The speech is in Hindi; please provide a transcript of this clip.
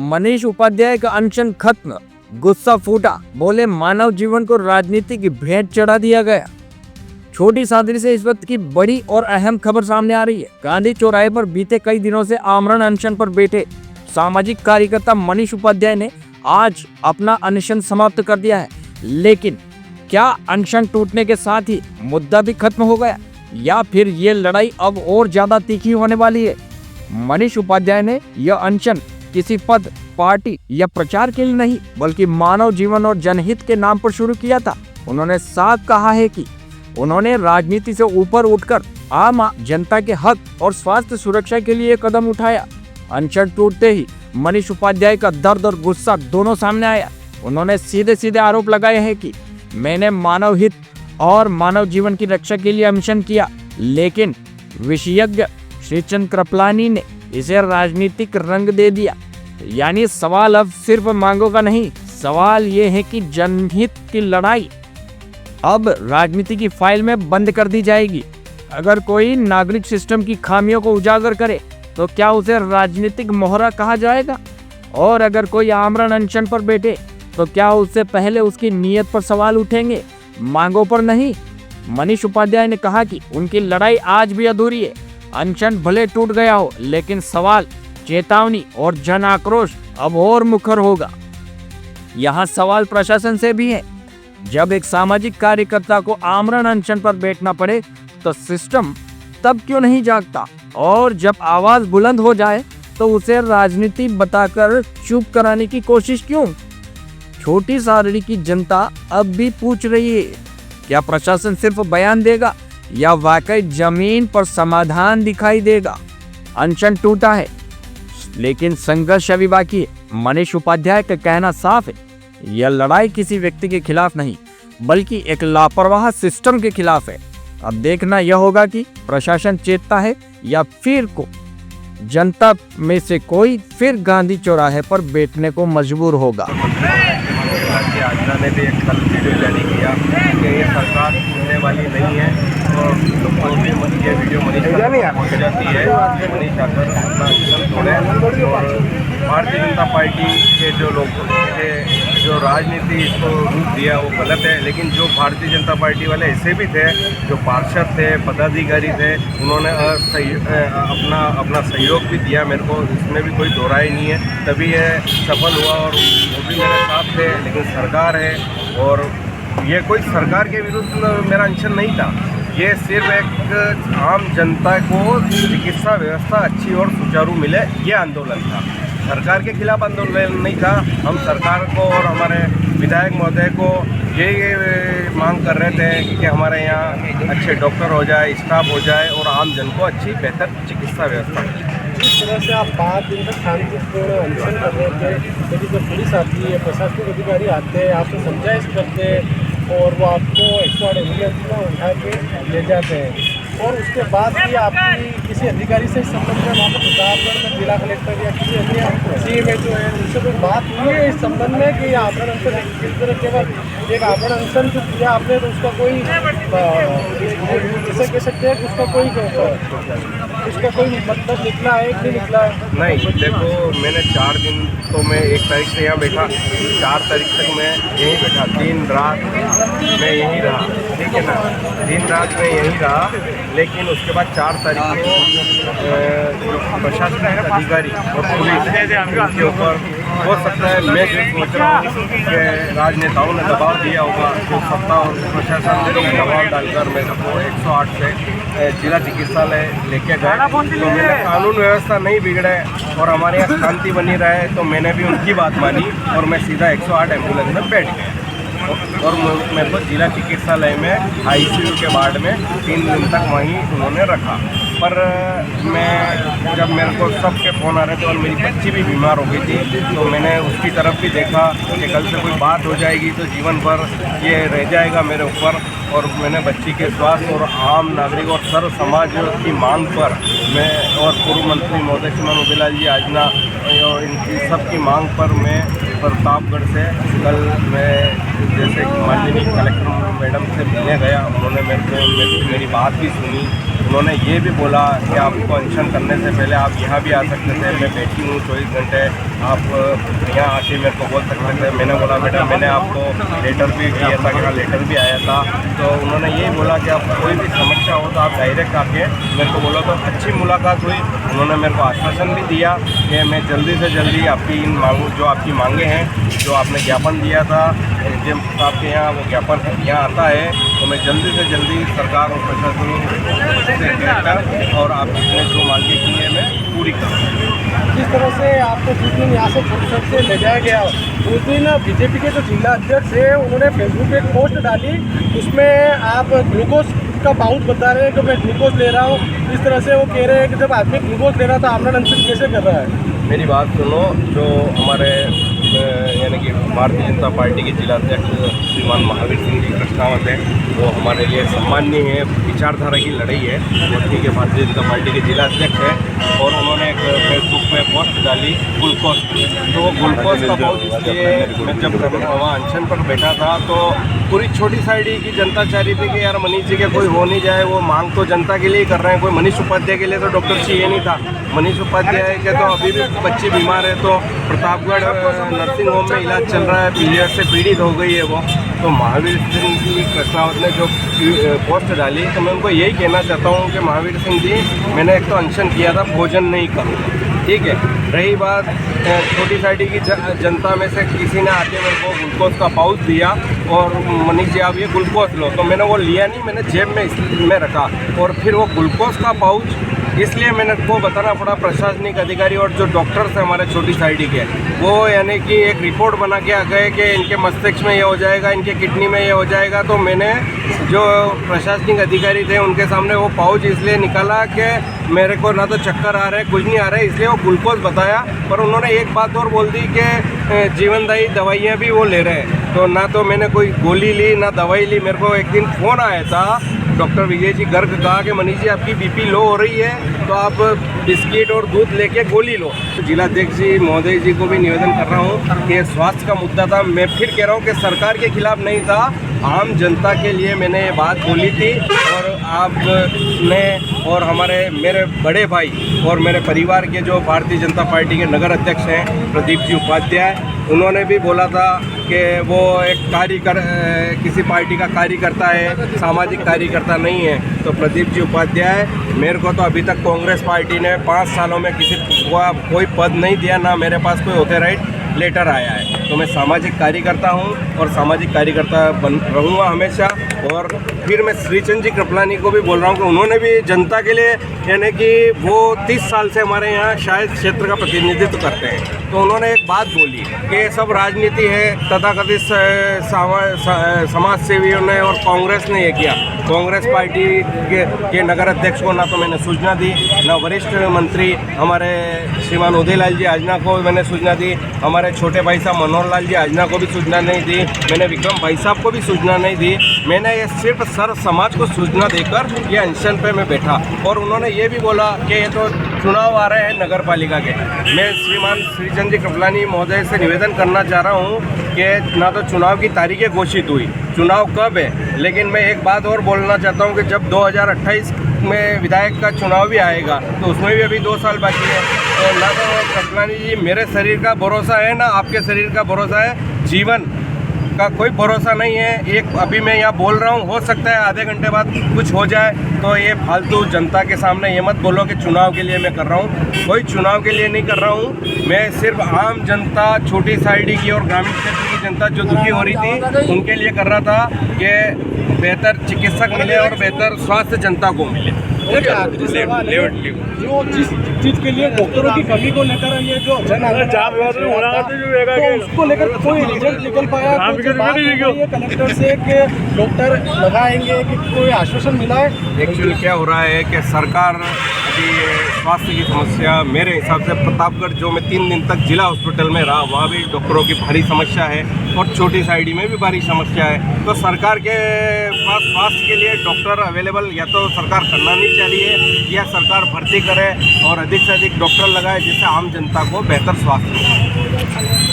मनीष उपाध्याय का अनशन खत्म, गुस्सा फूटा, बोले मानव जीवन को राजनीति की भेंट चढ़ा दिया गया। छोटी सादड़ी से इस वक्त की बड़ी और अहम खबर सामने आ रही है। गांधी चौराहे पर बीते कई दिनों से आमरण अनशन पर बैठे सामाजिक कार्यकर्ता मनीष उपाध्याय ने आज अपना अनशन समाप्त कर दिया है। लेकिन क्या अनशन टूटने के साथ ही मुद्दा भी खत्म हो गया या फिर ये लड़ाई अब और ज्यादा तीखी होने वाली है? मनीष उपाध्याय ने यह अनशन किसी पद, पार्टी या प्रचार के लिए नहीं बल्कि मानव जीवन और जनहित के नाम पर शुरू किया था। उन्होंने साफ कहा है कि उन्होंने राजनीति से ऊपर उठकर आम जनता के हक और स्वास्थ्य सुरक्षा के लिए कदम उठाया। अनशन टूटते ही मनीष उपाध्याय का दर्द और गुस्सा दोनों सामने आया। उन्होंने सीधे सीधे आरोप लगाए हैं कि मैंने मानव हित और मानव जीवन की रक्षा के लिए अनशन किया, लेकिन विशेषज्ञ श्रीचंद कृपलानी ने इसे राजनीतिक रंग दे दिया। यानी सवाल अब सिर्फ मांगों का नहीं, सवाल ये है कि जनहित की लड़ाई अब राजनीति की फाइल में बंद कर दी जाएगी। अगर कोई नागरिक सिस्टम की खामियों को उजागर करे तो क्या उसे राजनीतिक मोहरा कहा जाएगा? और अगर कोई आमरण अनशन पर बैठे तो क्या उससे पहले उसकी नीयत पर सवाल उठेंगे, मांगों पर नहीं? मनीष उपाध्याय ने कहा कि उनकी लड़ाई आज भी अधूरी है। अनशन भले टूट गया हो, लेकिन सवाल, चेतावनी और जन आक्रोश अब और मुखर होगा। यहाँ सवाल प्रशासन से भी है। जब एक सामाजिक कार्यकर्ता को आमरण अनशन पर बैठना पड़े तो सिस्टम तब क्यों नहीं जागता? और जब आवाज बुलंद हो जाए तो उसे राजनीति बताकर चुप कराने की कोशिश क्यों? छोटी सादड़ी की जनता अब भी पूछ रही है, क्या प्रशासन सिर्फ बयान देगा या वाकई जमीन पर समाधान दिखाई देगा? अनशन टूटा है, लेकिन संघर्ष अभी बाकी है। मनीष उपाध्याय का कहना साफ है, यह लड़ाई किसी व्यक्ति के खिलाफ नहीं बल्कि एक लापरवाह सिस्टम के खिलाफ है। अब देखना यह होगा कि प्रशासन चेतता है या फिर को जनता में से कोई फिर गांधी चौराहे पर बैठने को मजबूर होगा। आजना ने भी एक कल वीडियो जारी किया कि ये सरकार सुनने वाली नहीं है और लोगों भी ये वीडियो मनीष पहुँच जाती है। मनीष आकर अपना अनशन तोड़े और भारतीय जनता पार्टी के जो लोग थे, जो राजनीति इसको रूप दिया वो गलत है। लेकिन जो भारतीय जनता पार्टी वाले ऐसे भी थे, जो पार्षद थे, पदाधिकारी थे, उन्होंने अपना सहयोग भी दिया मेरे को, इसमें भी कोई दो राय नहीं है। तभी ये सफल हुआ और वो भी मेरे साथ थे। लेकिन सरकार है और ये कोई सरकार के विरुद्ध मेरा अनशन नहीं था, ये सिर्फ एक आम जनता को चिकित्सा व्यवस्था अच्छी और सुचारू मिले, ये आंदोलन था। सरकार के खिलाफ आंदोलन नहीं था। हम सरकार को और हमारे विधायक महोदय को ये मांग कर रहे थे कि हमारे यहाँ अच्छे डॉक्टर हो जाए, स्टाफ हो जाए और आम जन को अच्छी बेहतर चिकित्सा व्यवस्था मिले। इस तरह से आप 5 दिन तक शांतिपूर्ण अनशन कर रहे थे, क्योंकि जब पुलिस आती है, प्रशासनिक अधिकारी आते हैं, आपसे समझाइश करते हैं और वो आपको 108 एम्बुलेंस में उठा के ले जाते हैं, और उसके बाद भी आपकी किसी अधिकारी से इस संबंध में वहाँ पर प्रतापगढ़ में जिला कलेक्टर या किसी अन्य CMA जो है उनसे कोई बात हुई है इस संबंध में कि आमरण अनशन किस तरह केवल एक आमरण अनशन जो किया आपने तो उसका कोई जैसे कह सकते हैं कि उसका कोई मतलब निकला है कि नहीं निकला है? नहीं, देखो मैंने 4 दिन तो मैं 1 तारीख से यहाँ बैठा, 4 तारीख तक मैं यहीं बैठा, 3 रात मैं यहीं रहा, ठीक है ना, 3 रात में यहीं रहा। लेकिन उसके बाद 4 तारीख को जो प्रशासनिक अधिकारी और पुलिस के ऊपर हो सकता है, मैं जो सोच रहा हूँ कि राजनेताओं ने दबाव दिया होगा, जो सत्ता और प्रशासन ने दबाव डालकर मेरे को 108 से जिला चिकित्सालय लेके गए। तो मैंने कानून व्यवस्था नहीं बिगड़े और हमारे यहाँ शांति बनी रहे, तो मैंने भी उनकी बात मानी और मैं सीधा 108 एम्बुलेंस में बैठ गया और मेरे को जिला चिकित्सालय में ICU के वार्ड में 3 दिन तक वहीं उन्होंने रखा। पर मैं जब मेरे को सबके फ़ोन आ रहे थे और मेरी बच्ची भी बीमार हो गई थी, तो मैंने उसकी तरफ भी देखा कि कल से कोई बात हो जाएगी तो जीवन भर ये रह जाएगा मेरे ऊपर। और मैंने बच्ची के स्वास्थ्य और आम नागरिक और सर्व समाज की मांग पर मैं और पूर्व मंत्री महोदय श्रीमान उदयलाल जी आजना और इनकी सबकी मांग पर मैं प्रतापगढ़ से कल मैं जैसे माननीय कलेक्टर मैडम से मिलने गया। उन्होंने मेरी बात भी सुनी उन्होंने ये भी बोला कि आपको अनशन करने से पहले आप यहाँ भी आ सकते थे, मैं बैठी हूँ 24 घंटे, आप यहाँ आके मेरे को बोल सकते थे। मैंने बोला बेटा मैंने आपको लेटर भी दिया था, कि हाँ लेटर भी आया था। तो उन्होंने यही बोला कि आप कोई भी समस्या हो तो आप डायरेक्ट आके मेरे को बोलो। तो अच्छी मुलाकात हुई। उन्होंने मेरे को आश्वासन भी दिया कि मैं जल्दी से जल्दी आपकी इन मांगों जो आपकी मांगे हैं, जो आपने ज्ञापन दिया था एसडीएम साहब के यहाँ, वो ज्ञापन यहाँ आता है तो मैं जल्दी से जल्दी सरकार और प्रशासन से कहकर और आपने जो मांगे की है मैं पूरी करूँ। जिस तरह से आपको जिस दिन यहाँ से फुर्सत से ले जाया गया, उस दिन बीजेपी के जो जिला अध्यक्ष है उन्होंने फेसबुक पे एक पोस्ट डाली, उसमें आप ग्लूकोज का पाउच बता रहे हैं कि मैं ग्लूकोज ले रहा हूँ। इस तरह से वो कह रहे हैं कि जब आदमी ग्लूकोज ले रहा था आमरण अनशन कैसे कर रहा है। मेरी बात सुनो, जो हमारे यानी कि भारतीय जनता पार्टी के जिला अध्यक्ष श्रीमान महावीर सिंह जी कृष्णावत है, वो हमारे लिए सम्माननीय है, विचारधारा की लड़ाई है। वो ठीक है, भारतीय जनता पार्टी के जिला अध्यक्ष है और उन्होंने एक फेसबुक पे पोस्ट डाली ग्लूकोज। तो वो ग्लूकोज का पाउच इसलिए मैं जब वहाँ अनशन पर बैठा था तो पूरी छोटी साइडी की जनता चाह रही थी कि यार मनीष जी के कोई हो नहीं जाए, वो मांग तो जनता के लिए ही कर रहे हैं। कोई मनीष उपाध्याय के लिए तो डॉक्टर चाहिए नहीं था। मनीष उपाध्याय के तो अभी भी बच्ची बीमार है, तो प्रतापगढ़ नर्सिंग होम में इलाज चल रहा है, पीलियड से पीड़ित हो गई है वो। तो महावीर सिंह जी कृष्णावत ने जो पोस्ट डाली, तो मैं उनको यही कहना चाहता हूँ कि महावीर सिंह जी, मैंने एक तो अनशन किया था, भोजन नहीं करूँगा, ठीक है। रही बात छोटी साइडी की जनता में से किसी ने आके मेरे को ग्लूकोज का पाउच दिया और मनीष जी आप ये ग्लूकोज लो, तो मैंने वो लिया नहीं, मैंने जेब में रखा। और फिर वो ग्लूकोज का पाउच इसलिए मैंने को बताना पड़ा प्रशासनिक अधिकारी और जो डॉक्टर्स हैं हमारे छोटी साइडी के, वो यानी कि एक रिपोर्ट बना के आ गए कि इनके मस्तिष्क में ये हो जाएगा, इनके किडनी में ये हो जाएगा। तो मैंने जो प्रशासनिक अधिकारी थे उनके सामने वो पाउच इसलिए निकाला कि मेरे को ना तो चक्कर आ रहे, कुछ नहीं आ रहे, इसलिए वो ग्लूकोज बताया। पर उन्होंने एक बात और बोल दी कि जीवनदायी दवाइयाँ भी वो ले रहे हैं। तो ना तो मैंने कोई गोली ली ना दवाई ली। मेरे को एक दिन फ़ोन आया था डॉक्टर विजय जी गर्ग कहा कि मनीष जी आपकी बीपी लो हो रही है, तो आप बिस्किट और दूध लेके गोली लो। तो जिलाध्यक्ष जी महोदय जी को भी निवेदन कर रहा हूँ कि स्वास्थ्य का मुद्दा था। मैं फिर कह रहा हूँ कि सरकार के खिलाफ नहीं था, आम जनता के लिए मैंने ये बात बोली थी। और आपने और मेरे बड़े भाई और मेरे परिवार के जो भारतीय जनता पार्टी के नगर अध्यक्ष हैं प्रदीप जी उपाध्याय, उन्होंने भी बोला था कि वो एक किसी पार्टी का कार्यकर्ता है, सामाजिक कार्यकर्ता नहीं है। तो प्रदीप जी उपाध्याय, मेरे को तो अभी तक कांग्रेस पार्टी ने 5 सालों में किसी को कोई पद नहीं दिया, ना मेरे पास कोई ऑथराइज्ड लेटर आया है। तो मैं सामाजिक कार्यकर्ता हूं और सामाजिक कार्यकर्ता बन रहूँगा हमेशा। और फिर मैं श्रीचंद जी कृपलानी को भी बोल रहा हूं कि उन्होंने भी जनता के लिए, यानी कि वो 30 साल से हमारे यहाँ शायद क्षेत्र का प्रतिनिधित्व करते हैं, तो उन्होंने एक बात बोली कि सब राजनीति है, तथाकथित समाज सेवियों ने और कांग्रेस ने ये किया। कांग्रेस पार्टी के नगर अध्यक्ष को ना तो मैंने सूचना दी, ना वरिष्ठ मंत्री हमारे श्रीमान उदयलाल जी आजना को मैंने सूचना दी, हमारे छोटे भाई साहब मनोहर लाल जी आजना को भी सूचना नहीं दी, मैंने विक्रम भाई साहब को भी सूचना नहीं दी। मैंने ये सिर्फ सर्व समाज को सूचना देकर ये अनशन पे मैं बैठा। और उन्होंने ये भी बोला कि ये तो चुनाव आ रहे हैं नगर पालिका के। मैं श्रीमान श्रीचंद जी कृपलानी महोदय से निवेदन करना चाह रहा हूँ कि ना तो चुनाव की तारीखें घोषित हुई, चुनाव कब है, लेकिन मैं एक बात और बोलना चाहता हूँ कि जब 2028 में विधायक का चुनाव भी आएगा तो उसमें भी अभी 2 साल बाकी है। तो ना तो कृपलानी जी मेरे शरीर का भरोसा है ना आपके शरीर का भरोसा है, जीवन का कोई भरोसा नहीं है। एक अभी मैं यहाँ बोल रहा हूँ, हो सकता है आधे घंटे बाद कुछ हो जाए, तो ये फालतू जनता के सामने ये मत बोलो कि चुनाव के लिए मैं कर रहा हूँ। कोई चुनाव के लिए नहीं कर रहा हूँ, मैं सिर्फ आम जनता, छोटी साइडी की और ग्रामीण क्षेत्र की जनता जो दुखी हो रही थी उनके लिए कर रहा था कि बेहतर चिकित्सक मिले और बेहतर स्वास्थ्य जनता को मिले। जो जिस चीज़ के लिए डॉक्टरों की कमी को लेकर ये जो जन तो उसको लेकर कोई रिजल्ट निकल पाया, कलेक्टर से कि डॉक्टर लगाएंगे, कि कोई आश्वासन मिला है? एक्चुअली क्या हो रहा है कि सरकार अभी स्वास्थ्य की समस्या, मेरे हिसाब से प्रतापगढ़ जो मैं 3 दिन तक जिला हॉस्पिटल में रहा, वहाँ भी डॉक्टरों की भारी समस्या है और छोटी साइडी में भी भारी समस्या है। तो सरकार के पास स्वास्थ्य के लिए डॉक्टर अवेलेबल या तो सरकार करना नहीं चाह रही है, या सरकार भर्ती करे और अधिक से अधिक डॉक्टर लगाए जिससे आम जनता को बेहतर स्वास्थ्य मिले।